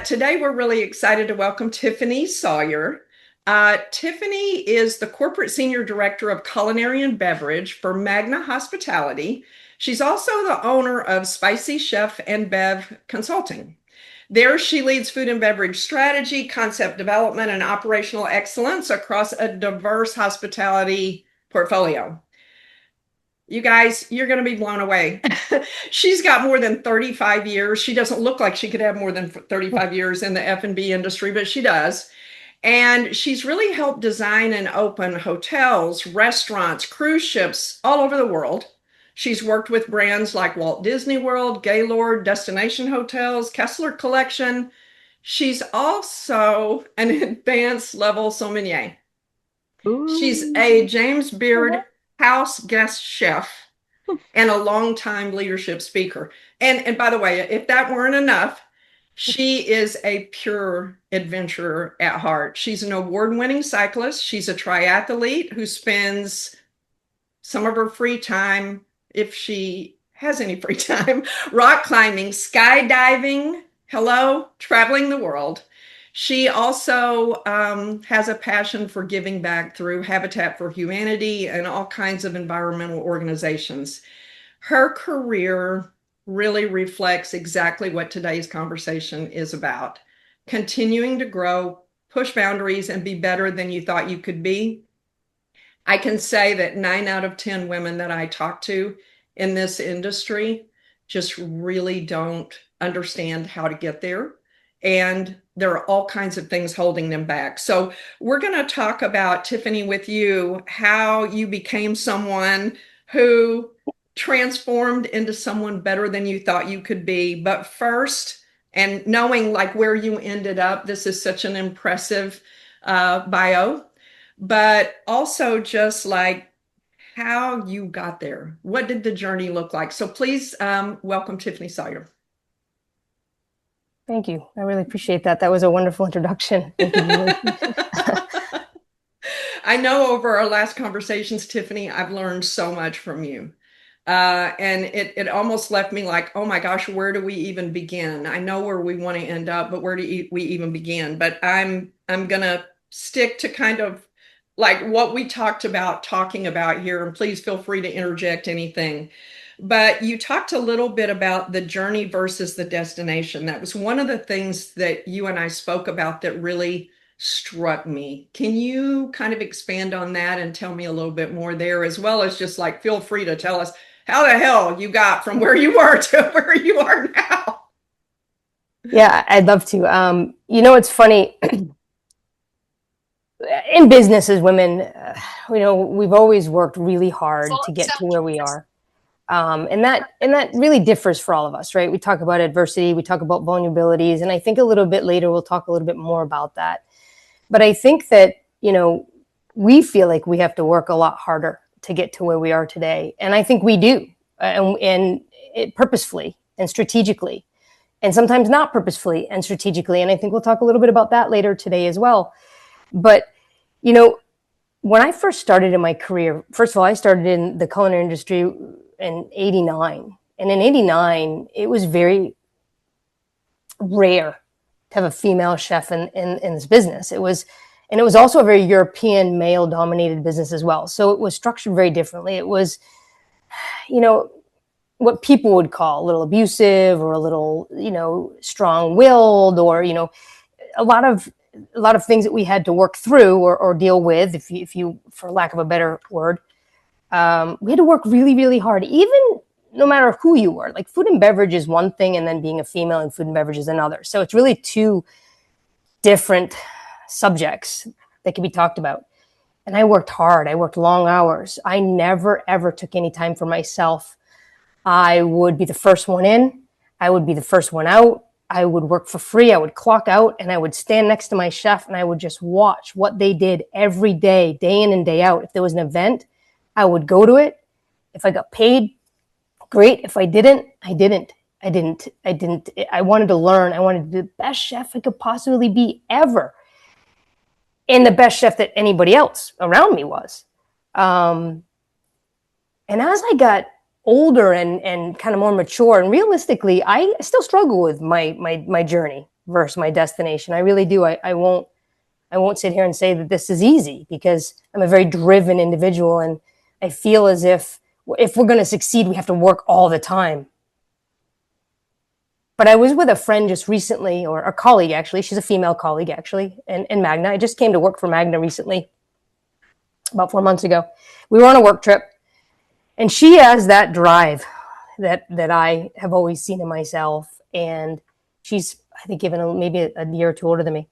Today, we're really excited to welcome Tiffany Sawyer. Tiffany is the Corporate Senior Director of Culinary and Beverage for Magna Hospitality. She's also the owner of Spicy Chef and Bev Consulting. There, she leads food and beverage strategy, concept development, and operational excellence across a diverse hospitality portfolio. You guys, you're going to be blown away. She's got more than 35 years. She doesn't look like she could have more than 35 years in the F&B industry, but she does. And she's really helped design and open hotels, restaurants, cruise ships all over the world. She's worked with brands like Walt Disney World, Gaylord, Destination Hotels, Kessler Collection. She's also an advanced level sommelier. She's a James Beard house guest chef and a longtime leadership speaker. And by the way, if that weren't enough, she is a pure adventurer at heart. She's an award-winning cyclist. She's a triathlete who spends some of her free time, if she has any free time, rock climbing, skydiving, traveling the world. She also has a passion for giving back through Habitat for Humanity and all kinds of environmental organizations. Her career really reflects exactly what today's conversation is about: continuing to grow, push boundaries, and be better than you thought you could be. I can say that 9 out of 10 women that I talk to in this industry just really don't understand how to get there. And there are all kinds of things holding them back. So we're going to talk about, Tiffany, with you, how you became someone who transformed into someone better than you thought you could be. But first, and knowing like where you ended up, this is such an impressive bio, but also just like how you got there. What did the journey look like? So please welcome Tiffany Sawyer. Thank you. I really appreciate that. That was a wonderful introduction. Thank you. I know over our last conversations, Tiffany, I've learned so much from you. And it almost left me like, oh my gosh, where do we even begin? I know where we want to end up, but where do we even begin? But I'm gonna stick to kind of like what we talking about here, and please feel free to interject anything. But you talked a little bit about the journey versus the destination. That was one of the things that you and I spoke about that really struck me. Can you kind of expand on that and tell me a little bit more there, as well as just like feel free to tell us how the hell you got from where you were to where you are now? Yeah, I'd love to. It's funny. In business as women, we've always worked really hard to get to where we are. And that really differs for all of us, right? We talk about adversity, we talk about vulnerabilities, and I think a little bit later we'll talk a little bit more about that. But I think that, we feel like we have to work a lot harder to get to where we are today. And I think we do, and it purposefully and strategically, and sometimes not purposefully and strategically. And I think we'll talk a little bit about that later today as well. But, when I first started in my career, first of all, I started in the culinary industry in 89. And in 89, it was very rare to have a female chef in this business. It was also a very European male dominated business as well. So it was structured very differently. It was, what people would call a little abusive or a little, strong willed, or, a lot of things that we had to work through or deal with, if you, for lack of a better word. We had to work really, really hard, even no matter who you were. Like food and beverage is one thing, and then being a female in food and beverage is another. So it's really two different subjects that can be talked about. And I worked hard. I worked long hours. I never, ever took any time for myself. I would be the first one in. I would be the first one out. I would work for free. I would clock out, and I would stand next to my chef, and I would just watch what they did every day, day in and day out. If there was an event, I would go to it. If I got paid, great. If I didn't, I didn't. I wanted to learn. I wanted to be the best chef I could possibly be ever. And the best chef that anybody else around me was. And as I got older and kind of more mature, and realistically, I still struggle with my journey. versus my destination. I really do. I won't sit here and say that this is easy, because I'm a very driven individual, and I feel as if we're going to succeed, we have to work all the time. But I was with a friend just recently, or a colleague actually. She's a female colleague actually, in Magna. I just came to work for Magna recently, about 4 months ago. We were on a work trip, and she has that drive that I have always seen in myself. And she's, I think, maybe a year or two older than me.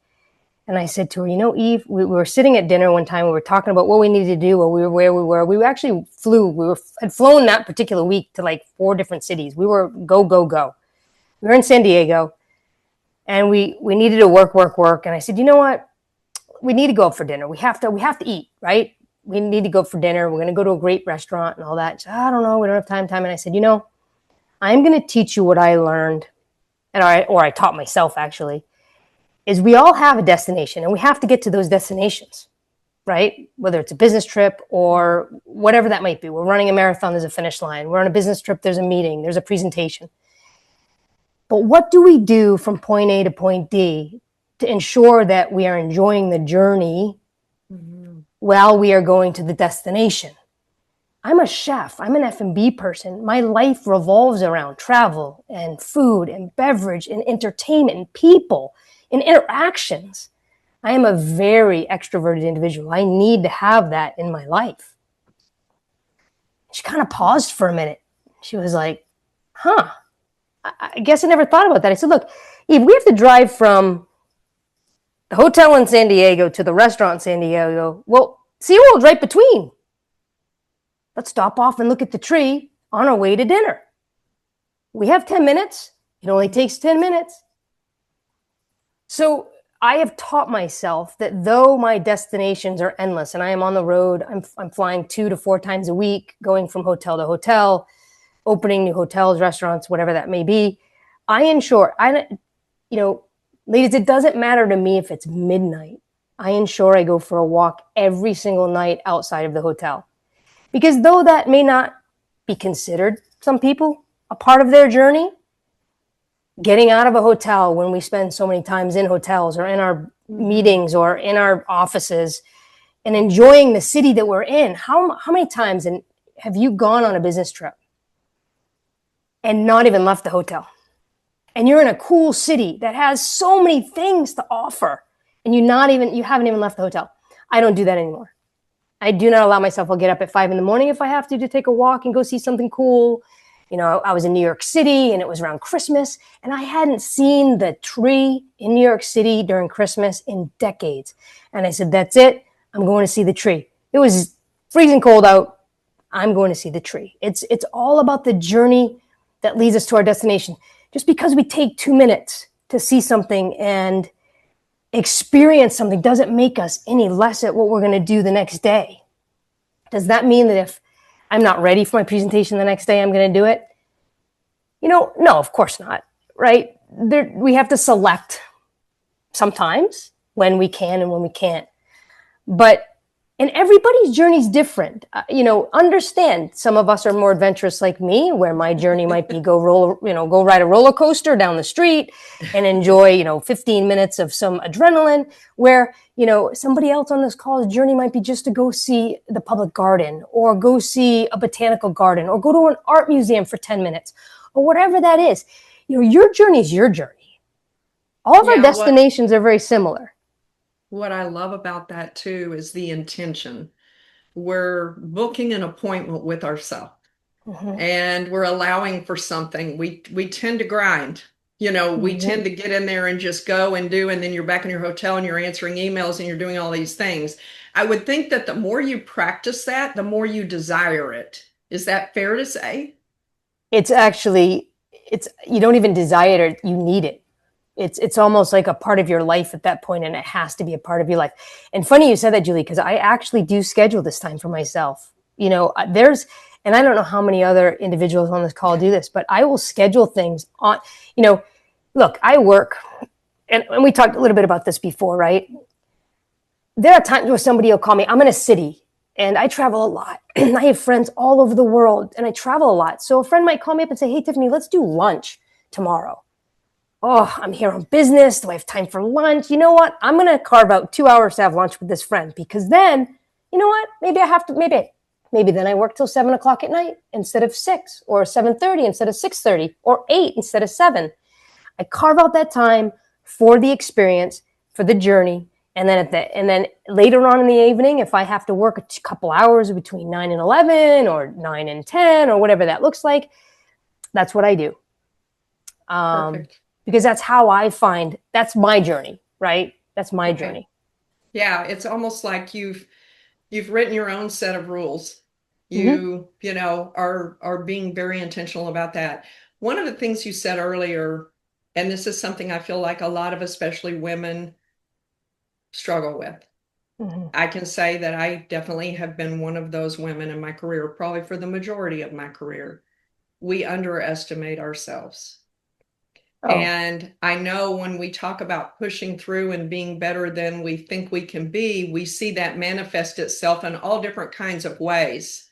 And I said to her, Eve, we were sitting at dinner one time. We were talking about what we needed to do while we were where we were. We actually had flown that particular week to like 4 different cities. We were go, go, go. We were in San Diego, and we needed to work. And I said, you know what? We need to go out for dinner. We have to eat, right? We need to go for dinner. We're going to go to a great restaurant and all that. She said, I don't know. We don't have time. And I said, I'm going to teach you what I learned, or I taught myself actually, is we all have a destination, and we have to get to those destinations, right? Whether it's a business trip or whatever that might be. We're running a marathon, there's a finish line. We're on a business trip, there's a meeting, there's a presentation. But what do we do from point A to point D to ensure that we are enjoying the journey while we are going to the destination? I'm a chef. I'm an F&B person. My life revolves around travel and food and beverage and entertainment and people and interactions. I am a very extroverted individual. I need to have that in my life. She kind of paused for a minute. She was like, I guess I never thought about that. I said, look, Eve, we have to drive from the hotel in San Diego to the restaurant in San Diego. Well, SeaWorld's right between. Let's stop off and look at the tree on our way to dinner. We have 10 minutes. It only takes 10 minutes. So I have taught myself that though my destinations are endless, and I am on the road, I'm flying 2 to 4 times a week, going from hotel to hotel, opening new hotels, restaurants, whatever that may be. I ensure, ladies, it doesn't matter to me if it's midnight. I ensure I go for a walk every single night outside of the hotel. Because though that may not be considered, some people, a part of their journey, getting out of a hotel when we spend so many times in hotels or in our meetings or in our offices and enjoying the city that we're in. How many times have you gone on a business trip and not even left the hotel? And you're in a cool city that has so many things to offer, and you haven't even left the hotel. I don't do that anymore. I do not allow myself. I'll get up at 5 a.m. if I have to take a walk and go see something cool. I was in New York City, and it was around Christmas, and I hadn't seen the tree in New York City during Christmas in decades. And I said, that's it. I'm going to see the tree. It was freezing cold out. I'm going to see the tree. It's all about the journey that leads us to our destination. Just because we take 2 minutes to see something and experience something doesn't make us any less at what we're going to do the next day. Does that mean that if I'm not ready for my presentation the next day, I'm going to do it? No, of course not, right? We have to select sometimes when we can and when we can't. And everybody's journey is different. Understand some of us are more adventurous like me, where my journey might be go ride a roller coaster down the street and enjoy, 15 minutes of some adrenaline, where, somebody else on this call's journey might be just to go see the public garden or go see a botanical garden or go to an art museum for 10 minutes or whatever that is. Your journey is your journey. All of our destinations are very similar. What I love about that too is the intention. We're booking an appointment with ourselves, and we're allowing for something. We tend to grind, we tend to get in there and just go and do, and then you're back in your hotel and you're answering emails and you're doing all these things. I would think that the more you practice that, the more you desire it. Is that fair to say? It's actually, you don't even desire it, you need it. It's almost like a part of your life at that point, and it has to be a part of your life. And funny you said that, Julie, because I actually do schedule this time for myself. And I don't know how many other individuals on this call do this, but I will schedule things on, look, I work, and we talked a little bit about this before, right? There are times where somebody will call me. I'm in a city and I travel a lot. I have friends all over the world and I travel a lot. So a friend might call me up and say, hey, Tiffany, let's do lunch tomorrow. oh, I'm here on business. Do I have time for lunch? You know what? I'm going to carve out 2 hours to have lunch with this friend, because then, you know what? Maybe I have to, maybe then I work till 7 o'clock at night instead of 6, or 7:30 instead of 6:30, or 8 instead of 7. I carve out that time for the experience, for the journey. And then later on in the evening, if I have to work a couple hours between 9 and 11, or 9 and 10, or whatever that looks like, that's what I do. Perfect. Because that's how I find, that's my journey, right? That's my Right. journey. Yeah, it's almost like you've written your own set of rules. Mm-hmm. Are being very intentional about that. One of the things you said earlier, and this is something I feel like a lot of especially women struggle with. Mm-hmm. I can say that I definitely have been one of those women in my career, probably for the majority of my career. We underestimate ourselves. Oh, And I know when we talk about pushing through and being better than we think we can be, we see that manifest itself in all different kinds of ways.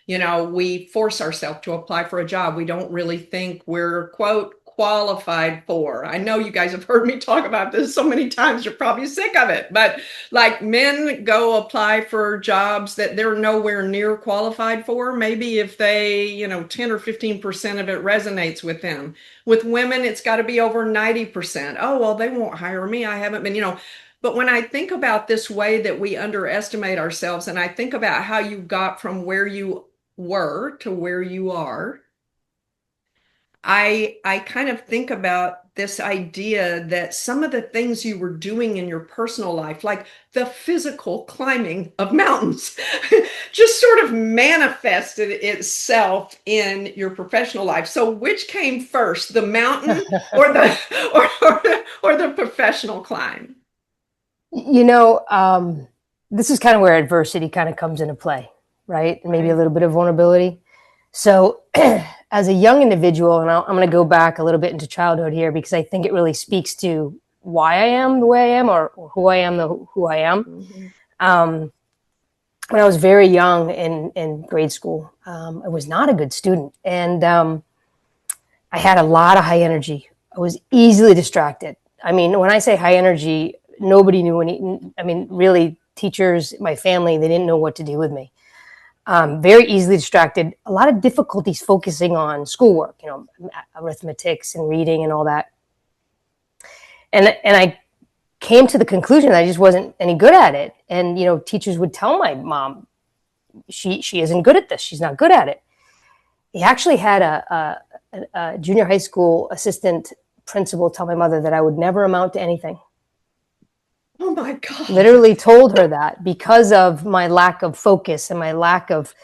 We force ourselves to apply for a job we don't really think we're, quote, qualified for. I know you guys have heard me talk about this so many times, you're probably sick of it, but like men go apply for jobs that they're nowhere near qualified for. Maybe if they, 10 or 15% of it resonates with them. With women, it's got to be over 90%. Oh, well, they won't hire me. I haven't been. But when I think about this way that we underestimate ourselves, and I think about how you got from where you were to where you are, I kind of think about this idea that some of the things you were doing in your personal life, like the physical climbing of mountains, just sort of manifested itself in your professional life. So which came first, the mountain or the or the professional climb? you know, this is kind of where adversity kind of comes into play, right? And maybe a Right. little bit of vulnerability. So, as a young individual, and I'm going to go back a little bit into childhood here, because I think it really speaks to why I am the way I am, or who I am, who I am. Mhm. Um, when I was very young in grade school, I was not a good student, and I had a lot of high energy. I was easily distracted. I mean, when I say high energy, nobody knew any. I mean, really, teachers, my family, they didn't know what to do with me. Very easily distracted. A lot of difficulties focusing on schoolwork, arithmetics and reading and all that. And I came to the conclusion that I just wasn't any good at it. And teachers would tell my mom, she isn't good at this. She's not good at it. He actually had a junior high school assistant principal tell my mother that I would never amount to anything. Oh my God. Literally told her that, because of my lack of focus and my lack of,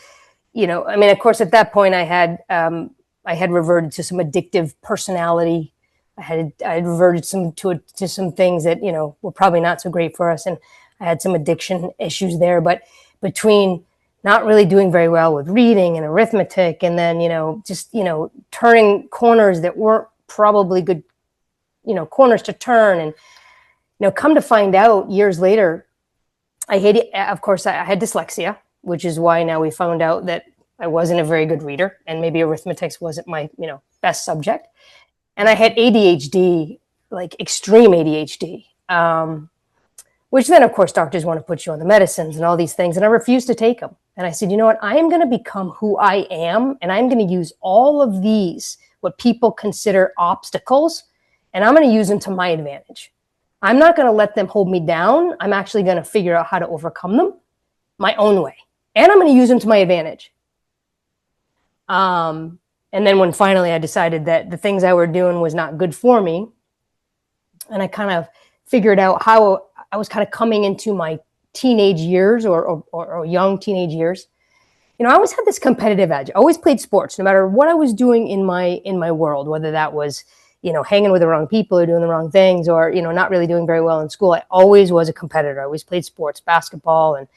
I mean, of course, at that point I had reverted to some addictive personality. I had reverted to some things that were probably not so great for us, and I had some addiction issues there. But between not really doing very well with reading and arithmetic, and then just turning corners that weren't probably good, corners to turn, and come to find out years later, of course, I had dyslexia, which is why now we found out that I wasn't a very good reader, and maybe arithmetic wasn't my, best subject. And I had ADHD, like extreme ADHD, which then, of course, doctors want to put you on the medicines and all these things. And I refused to take them. And I said, you know what? I am going to become who I am, and I'm going to use all of these, what people consider obstacles, and I'm going to use them to my advantage. I'm not going to let them hold me down. I'm actually going to figure out how to overcome them my own way. And I'm going to use them to my advantage. And then when finally I decided that the things I were doing was not good for me, and I kind of figured out how I was kind of coming into my teenage years, or young teenage years. I always had this competitive edge. I always played sports, no matter what I was doing in my world, whether that was hanging with the wrong people or doing the wrong things, or not really doing very well in school. I always was a competitor. I always played sports, basketball, and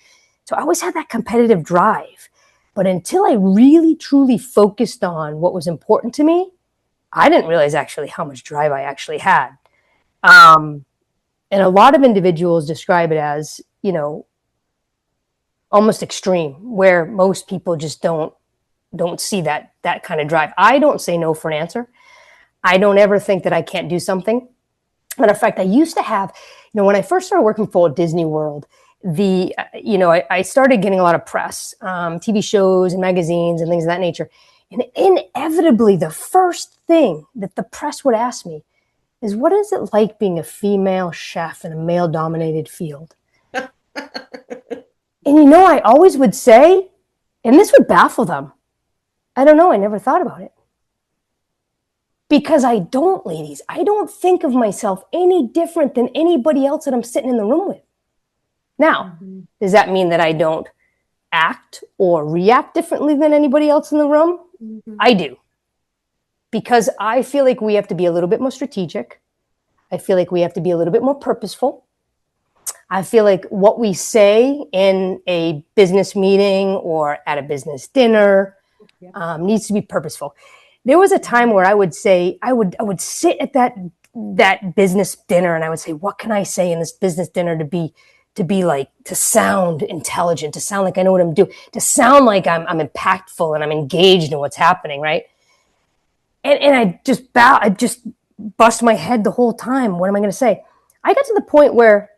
so I always had that competitive drive. But until I really truly focused on what was important to me, I didn't realize actually how much drive I actually had. Um, and a lot of individuals describe it as almost extreme, where most people just don't see that kind of drive. I don't say no for an answer. I don't ever think that I can't do something. Matter of fact, I used to have, when I first started working for Disney World, I started getting a lot of press, TV shows and magazines and things of that nature. And inevitably, the first thing that the press would ask me is, what is it like being a female chef in a male-dominated field? And I always would say, and this would baffle them, I don't know, I never thought about it. Because I don't, ladies. I don't think of myself any different than anybody else that I'm sitting in the room with. Now, does that mean that I don't act or react differently than anybody else in the room? I do. Because I feel like we have to be a little bit more strategic. I feel like we have to be a little bit more purposeful. I feel like what we say in a business meeting or at a business dinner needs to be purposeful. There was a time where I would say, I would sit at that business dinner and I would say, what can I say in this business dinner to sound intelligent, to sound like I know what I'm doing, to sound like I'm impactful and I'm engaged in what's happening, right? And I just bust my head the whole time. What am I going to say? I got to the point where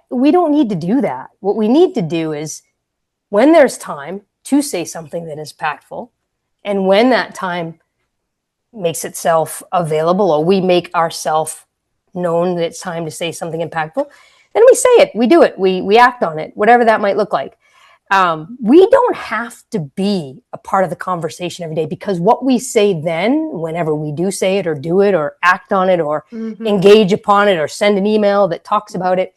we don't need to do that. What we need to do is, when there's time to say something that is impactful, and when that time makes itself available, or we make ourselves known that it's time to say something impactful, then we say it, we do it, we act on it, whatever that might look like. We don't have to be a part of the conversation every day, because what we say then, whenever we do say it or do it or act on it or engage upon it or send an email that talks about it,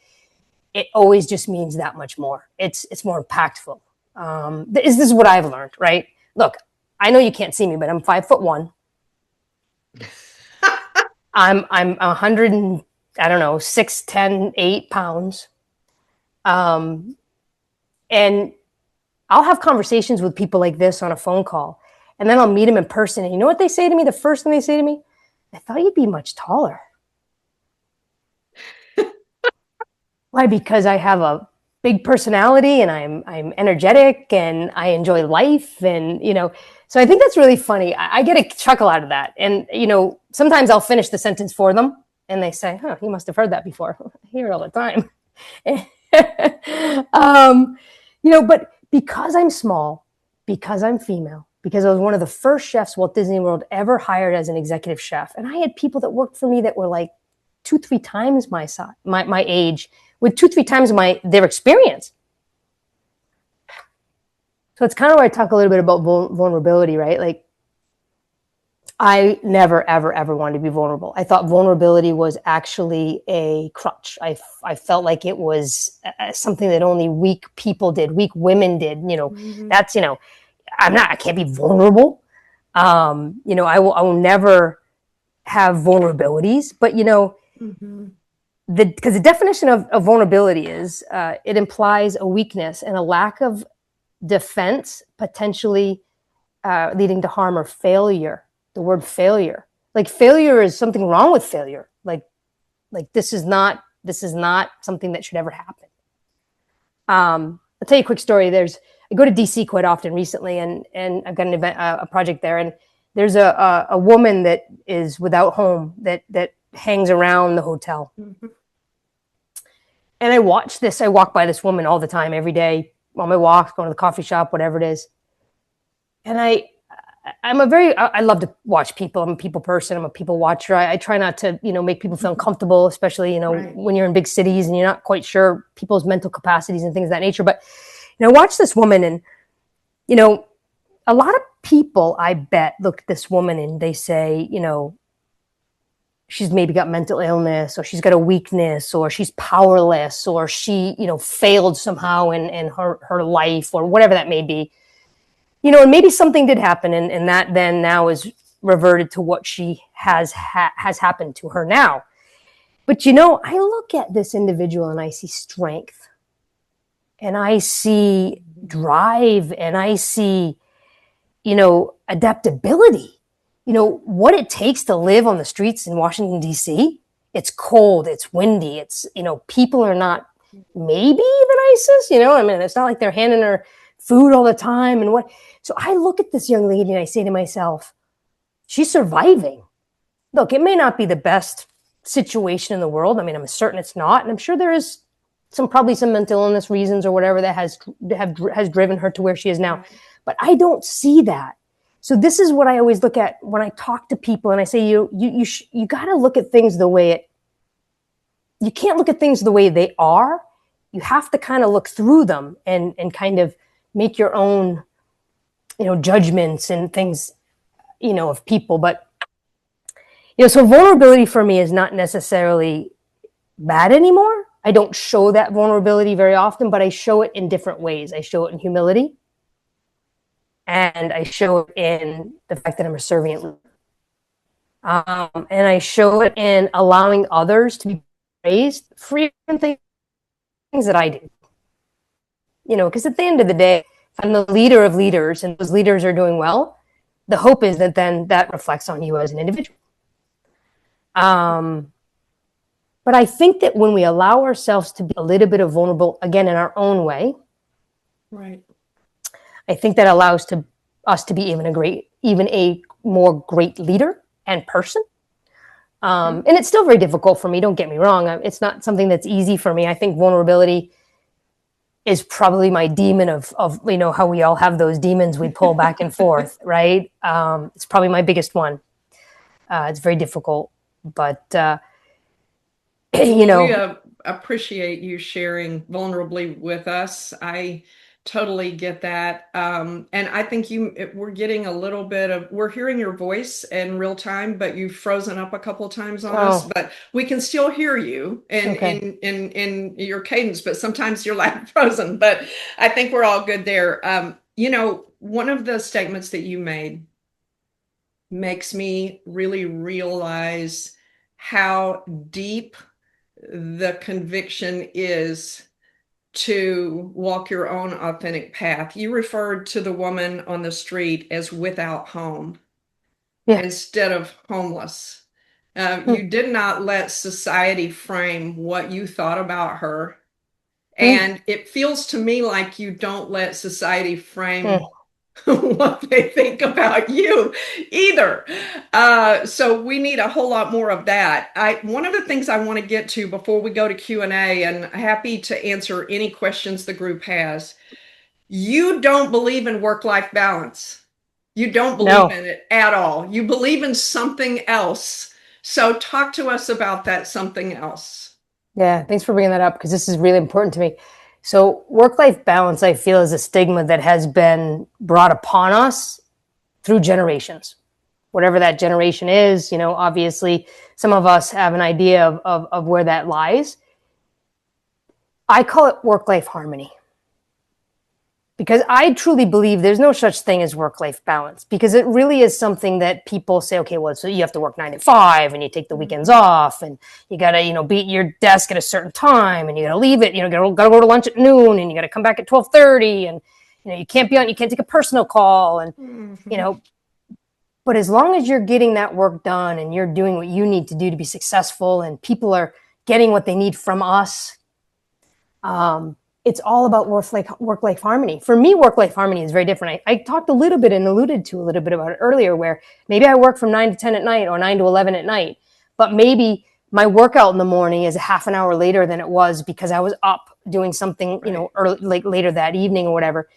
it always just means that much more. It's more impactful. This is what I've learned, right? Look, I know you can't see me, but I'm 5'1". I'm 100 and, I don't know, 6, 10, 8 pounds. And I'll have conversations with people like this on a phone call, and then I'll meet them in person. And you know what they say to me? The first thing they say to me, I thought you'd be much taller. Why? Because I have a big personality and I'm energetic and I enjoy life. And, so I think that's really funny. I get a chuckle out of that. And, sometimes I'll finish the sentence for them and they say, you must have heard that before. I hear it all the time. But because I'm small, because I'm female, because I was one of the first chefs Walt Disney World ever hired as an executive chef. And I had people that worked for me that were like 2-3 times my size, my age, with 2-3 times their experience. So it's kind of where I talk a little bit about vulnerability, right? Like, I never, ever, ever wanted to be vulnerable. I thought vulnerability was actually a crutch. I felt like it was something that only weak people did, weak women did. That's, I can't be vulnerable. I will never have vulnerabilities, but because the definition of vulnerability is it implies a weakness and a lack of defense, potentially leading to harm or failure. The word failure, like failure is something wrong with failure. Like this is not something that should ever happen. I'll tell you a quick story. I go to DC quite often recently, and I've got an event, a project there, and there's a woman that is without home that hangs around the hotel. And I watch this. I walk by this woman all the time, every day, on my walks, going to the coffee shop, whatever it is. And I love to watch people. I'm a people person. I'm a people watcher. I try not to, make people feel uncomfortable, especially, right, when you're in big cities and you're not quite sure people's mental capacities and things of that nature. But, watch this woman, and, a lot of people, I bet, look at this woman and they say, she's maybe got mental illness, or she's got a weakness, or she's powerless, or she, failed somehow in her life, or whatever that may be. And maybe something did happen, and that then now is reverted to what she has happened to her now. But, I look at this individual and I see strength, and I see drive, and I see, adaptability. What it takes to live on the streets in Washington, D.C. It's cold, it's windy, it's, people are not maybe the nicest, it's not like they're handing her food all the time and what. So I look at this young lady and I say to myself, She's surviving. Look, it may not be the best situation in the world. I mean, I'm certain it's not, and I'm sure there is probably some mental illness reasons or whatever that has driven her to where she is now. But I don't see that. So this is what I always look at when I talk to people, and I say you got to look at things the way you can't look at things the way they are. You have to kind of look through them and kind of make your own, judgments and things, of people. But so vulnerability for me is not necessarily bad anymore. I don't show that vulnerability very often, but I show it in different ways. I show it in humility, and I show it in the fact that I'm a servant leader. And I show it in allowing others to be praised for even things that I do. Because at the end of the day, if I'm the leader of leaders and those leaders are doing well, the hope is that then that reflects on you as an individual. But I think that when we allow ourselves to be a little bit of vulnerable, again, in our own way, right, I think that allows us to be even a more great leader and person. And it's still very difficult for me. Don't get me wrong. It's not something that's easy for me. I think vulnerability is probably my demon of how we all have those demons we pull back and forth, right? It's probably my biggest one. It's very difficult, but we appreciate you sharing vulnerably with us. I totally get that. And I think we're getting a little bit we're hearing your voice in real time, but you've frozen up a couple of times on us, but we can still hear you in your cadence, but sometimes you're like frozen, but I think we're all good there. One of the statements that you made makes me really realize how deep the conviction is to walk your own authentic path. You referred to the woman on the street as without home instead of homeless. You did not let society frame what you thought about her. And it feels to me like you don't let society frame what they think about you either. So we need a whole lot more of that. One of the things I want to get to before we go to Q&A, and happy to answer any questions the group has. You don't believe in work-life balance. You don't believe in it at all. You believe in something else. So talk to us about that something else. Yeah, thanks for bringing that up, because this is really important to me. So work-life balance, I feel, is a stigma that has been brought upon us through generations. Whatever that generation is, obviously some of us have an idea of where that lies. I call it work-life harmony, because I truly believe there's no such thing as work-life balance, because it really is something that people say, okay, well, so you have to work 9 to 5 and you take the weekends off, and you got to, be at your desk at a certain time, and you got to leave it, got to go to lunch at noon, and you got to come back at 12:30, and, you can't take a personal call, and, but as long as you're getting that work done and you're doing what you need to do to be successful, and people are getting what they need from us, it's all about work-life harmony. For me, work-life harmony is very different. I talked a little bit and alluded to a little bit about it earlier, where maybe I work from 9 to 10 at night or 9 to 11 at night, but maybe my workout in the morning is a half an hour later than it was because I was up doing something, early, like later that evening or whatever.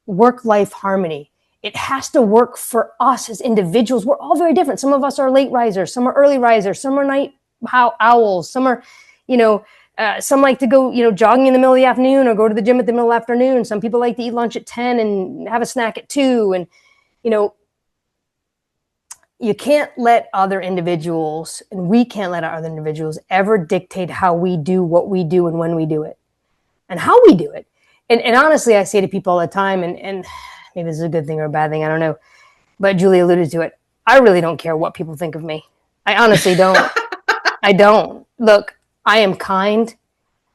Work-life harmony. It has to work for us as individuals. We're all very different. Some of us are late risers, some are early risers, some are night owls, some are, some like to go, jogging in the middle of the afternoon or go to the gym at the middle of the afternoon. Some people like to eat lunch at 10 and have a snack at 2. And, you can't let other individuals, and we can't let our other individuals ever dictate how we do what we do and when we do it and how we do it. And honestly, I say to people all the time, and maybe this is a good thing or a bad thing, I don't know, but Julie alluded to it. I really don't care what people think of me. I honestly don't. I don't. Look, I am kind.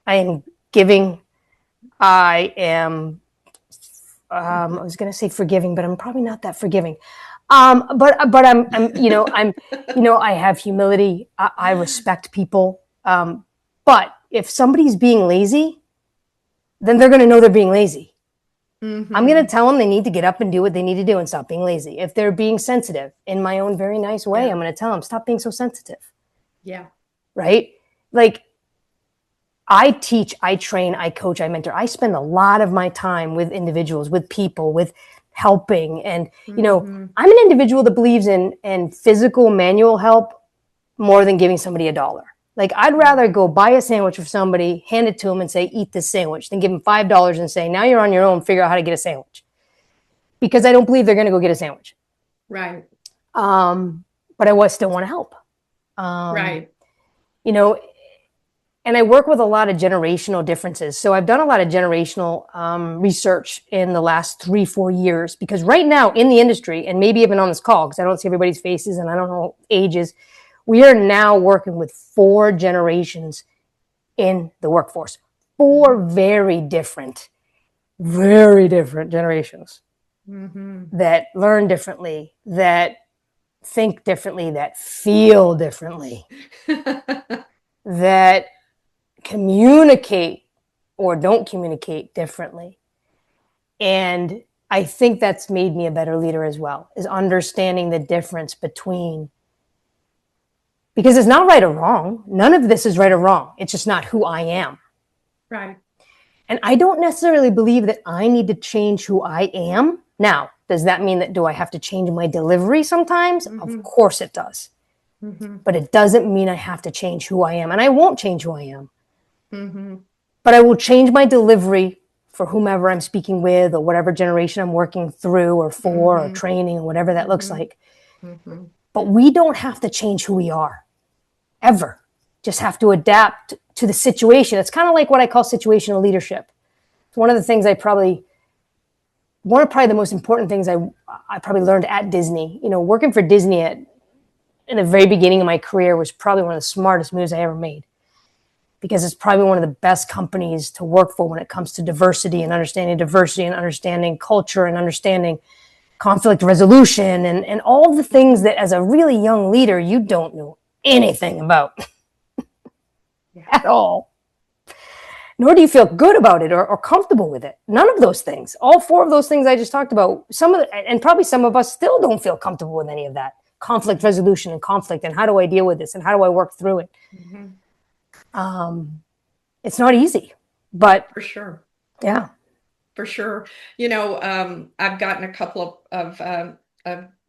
I am giving. I am, I was going to say forgiving, but I'm probably not that forgiving. But I'm, I have humility. I respect people. But if somebody's being lazy, then they're going to know they're being lazy. I'm going Mm-hmm. to tell them they need to get up and do what they need to do and stop being lazy. If they're being sensitive in my own very nice way, Yeah. I'm going to tell them, stop being so sensitive. Yeah. Right? Like, I teach, I train, I coach, I mentor. I spend a lot of my time with individuals, with people, with helping. And, Mm-hmm. I'm an individual that believes in physical manual help more than giving somebody $1. Like, I'd rather go buy a sandwich for somebody, hand it to them and say, eat this sandwich, than give them $5 and say, now you're on your own, figure out how to get a sandwich. Because I don't believe they're going to go get a sandwich. Right. But I still want to help. Right. You know, and I work with a lot of generational differences. So I've done a lot of generational research in the last 3-4 years, because right now in the industry, and maybe even on this call, because I don't see everybody's faces and I don't know ages, we are now working with 4 generations in the workforce. 4 very different generations Mm-hmm. that learn differently, that think differently, that feel differently, that communicate or don't communicate differently. And I think that's made me a better leader as well, is understanding the difference between, because it's not right or wrong. None of this is right or wrong. It's just not who I am. Right. And I don't necessarily believe that I need to change who I am. Now, does that mean that do I have to change my delivery sometimes? Mm-hmm. Of course it does. Mm-hmm. But it doesn't mean I have to change who I am. And I won't change who I am. Mm-hmm. But I will change my delivery for whomever I'm speaking with, or whatever generation I'm working through or for, or Mm-hmm. training, or whatever that looks Mm-hmm. like. Mm-hmm. But we don't have to change who we are, ever. Just have to adapt to the situation. It's kind of like what I call situational leadership. It's one of the things one of probably the most important things I probably learned at Disney. Working for Disney in the very beginning of my career was probably one of the smartest moves I ever made, because it's probably one of the best companies to work for when it comes to diversity and understanding culture and understanding conflict resolution and all the things that as a really young leader, you don't know anything about Yeah. at all. Nor do you feel good about it or comfortable with it. None of those things. All 4 of those things I just talked about, and probably some of us still don't feel comfortable with any of that. Conflict resolution and conflict, and how do I deal with this and how do I work through it? Mm-hmm. It's not easy, but For sure. yeah. For sure. I've gotten a couple of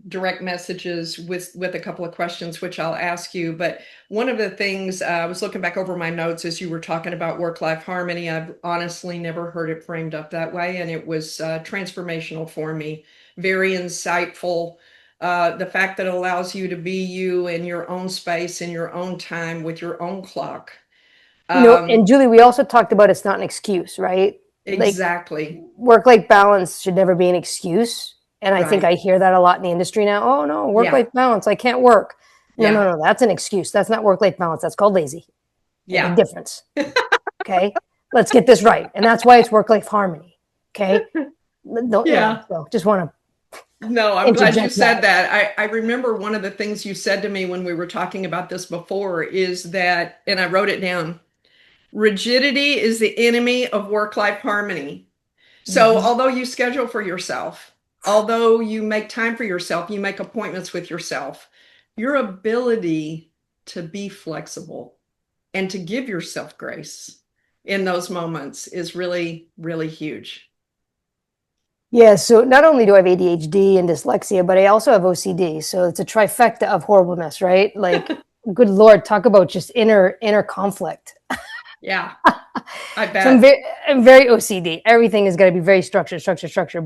direct messages with a couple of questions, which I'll ask you. But one of the things I was looking back over my notes as you were talking about work-life harmony. I've honestly never heard it framed up that way, and it was transformational for me. Very insightful. The fact that it allows you to be you in your own space, in your own time, with your own clock. And Julie, we also talked about it's not an excuse, right? Like, Exactly. work-life balance should never be an excuse. And I think Right. I hear that a lot in the industry now. Oh no, Yeah. work-life balance, I can't work. No, Yeah. no, no, that's an excuse. That's not work-life balance. That's called lazy. A big Yeah. difference. Okay. Let's get this right. And that's why it's work-life harmony. Okay. Don't, Yeah. so just want to No, I'm glad you interject said that. that. I remember one of the things you said to me when we were talking about this before is that, and I wrote it down, rigidity is the enemy of work-life harmony. So, Mm-hmm. although you schedule for yourself, although you make time for yourself, you make appointments with yourself, your ability to be flexible and to give yourself grace in those moments is really, really huge. Yeah, so not only do I have ADHD and dyslexia, but I also have OCD. So it's a trifecta of horribleness, right? Like, good Lord, talk about just inner conflict. Yeah, I So bet. I'm very OCD. Everything is going to be very structured.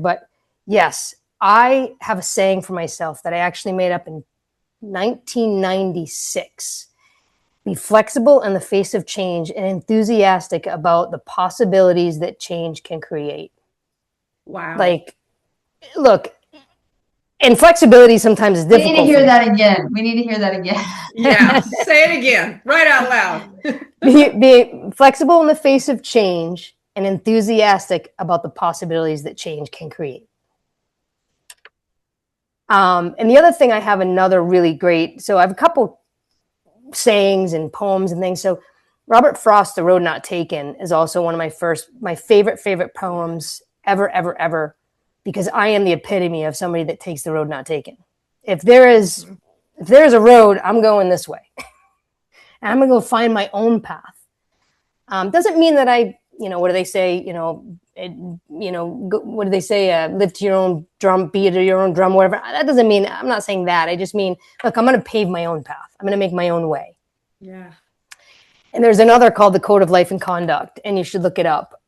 But yes, I have a saying for myself that I actually made up in 1996. Be flexible in the face of change and enthusiastic about the possibilities that change can create. Wow. Like, look, and flexibility sometimes is We need to difficult for hear me. that again. We need to hear that again. Yeah, say it again, right out loud. Be flexible in the face of change and enthusiastic about the possibilities that change can create. And the other thing, I have another really great, so I have a couple sayings and poems and things. So Robert Frost, The Road Not Taken, is also one of my favorite poems ever, ever, ever, because I am the epitome of somebody that takes the road not taken. If there is a road, I'm going this way. And I'm going to go find my own path. Doesn't mean that what do they say? What do they say? Live to your own drum, beat to your own drum, whatever. That doesn't mean, I'm not saying that. I just mean, look, I'm going to pave my own path. I'm going to make my own way. Yeah. And there's another called the Code of Life and Conduct, and you should look it up.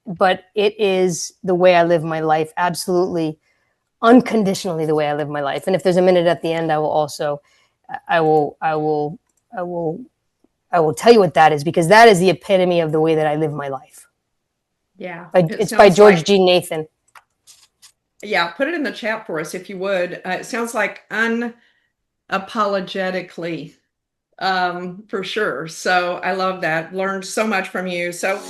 But it is the way I live my life, absolutely, unconditionally the way I live my life. And if there's a minute at the end, I will tell you what that is, because that is the epitome of the way that I live my life. Yeah. It's by George G. Nathan. Yeah, put it in the chat for us if you would. It sounds like unapologetically, for sure. So I love that. Learned so much from you. So